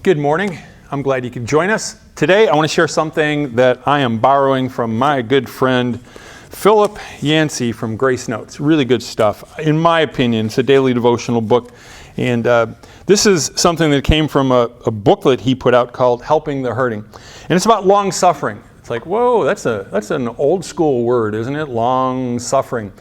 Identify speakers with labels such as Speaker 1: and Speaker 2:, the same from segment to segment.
Speaker 1: Good morning. I'm glad you could join us. Today I want to share something that I am borrowing from my good friend Philip Yancey from Grace Notes. Really good stuff. In my opinion, it's a daily devotional book. And this is something that came from a booklet he put out called Helping the Hurting. And it's about long suffering. It's like, whoa, that's an old school word, isn't it? Long suffering.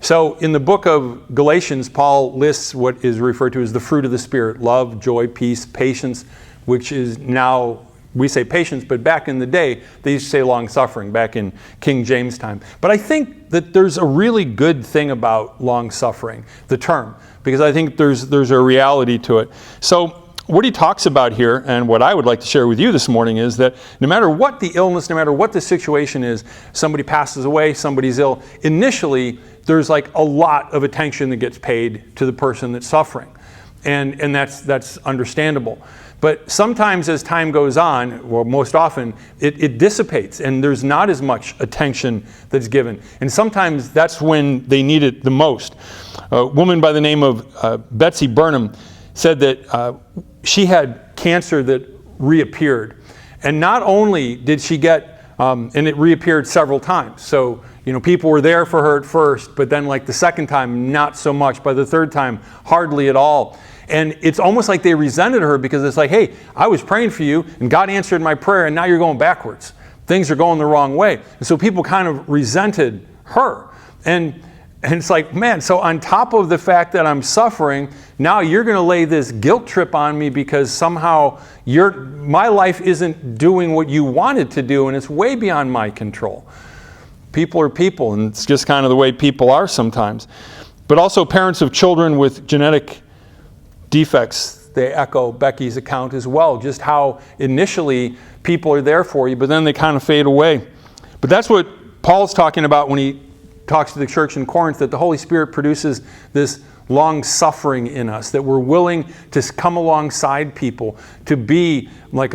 Speaker 1: So in the book of Galatians, Paul lists what is referred to as the fruit of the Spirit: love, joy, peace, patience, which is now, we say patience, but back in the day, they used to say long suffering, back in King James time. But I think that there's a really good thing about long suffering, the term, because I think there's a reality to it. So what he talks about here, and what I would like to share with you this morning, is that no matter what the illness, no matter what the situation is, somebody passes away, somebody's ill, initially there's like a lot of attention that gets paid to the person that's suffering. And that's understandable. But sometimes as time goes on, well, most often, it dissipates and there's not as much attention that's given. And sometimes that's when they need it the most. A woman by the name of Betsy Burnham said that she had cancer that reappeared. And not only did she get, and it reappeared several times. So, people were there for her at first, but then like the second time, not so much. By the third time, hardly at all. And it's almost like they resented her because it's like, hey, I was praying for you and God answered my prayer and now you're going backwards. Things are going the wrong way. And so people kind of resented her. And it's like, man, so on top of the fact that I'm suffering, now you're going to lay this guilt trip on me because somehow my life isn't doing what you wanted to do and it's way beyond my control. People are people, and it's just kind of the way people are sometimes. But also parents of children with genetic defects, they echo Becky's account as well, just how initially people are there for you, but then they kind of fade away. But that's what Paul's talking about when he talks to the church in Corinth, that the Holy Spirit produces this long suffering in us, that we're willing to come alongside people, to be like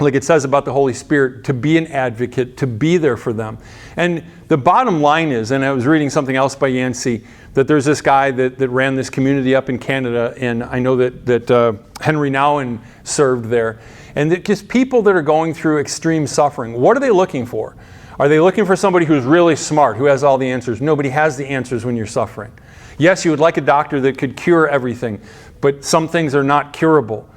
Speaker 1: like it says about the Holy Spirit, to be an advocate, to be there for them. And the bottom line is, and I was reading something else by Yancey, that there's this guy that ran this community up in Canada, and I know that Henry Nouwen served there. And that just people that are going through extreme suffering, what are they looking for? Are they looking for somebody who's really smart, who has all the answers? Nobody has the answers when you're suffering. Yes, you would like a doctor that could cure everything, but some things are not curable.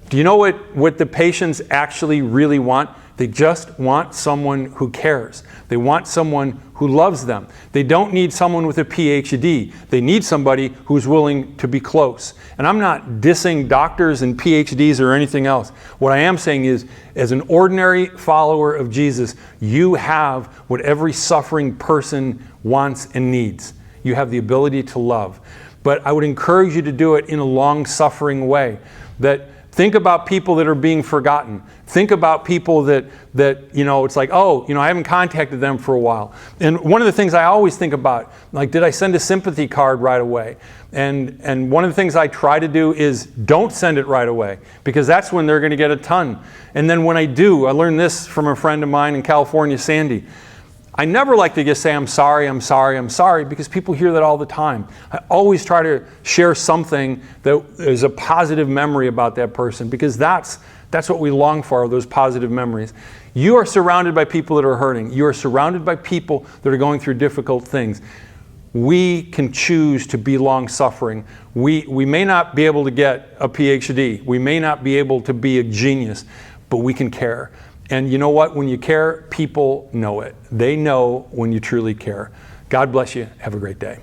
Speaker 1: Do you know what the patients actually really want? They just want someone who cares. They want someone who loves them. They don't need someone with a PhD. They need somebody who's willing to be close. And I'm not dissing doctors and PhDs or anything else. What I am saying is, as an ordinary follower of Jesus, you have what every suffering person wants and needs. You have the ability to love. But I would encourage you to do it in a long-suffering way. Think about people that are being forgotten. Think about people that it's like, I haven't contacted them for a while. And one of the things I always think about, like, did I send a sympathy card right away? And one of the things I try to do is don't send it right away, because that's when they're going to get a ton. And then when I do, I learned this from a friend of mine in California, Sandy. I never like to just say, I'm sorry, because people hear that all the time. I always try to share something that is a positive memory about that person, because that's what we long for, those positive memories. You are surrounded by people that are hurting. You are surrounded by people that are going through difficult things. We can choose to be long-suffering. We may not be able to get a PhD. We may not be able to be a genius, but we can care. And you know what? When you care, people know it. They know when you truly care. God bless you. Have a great day.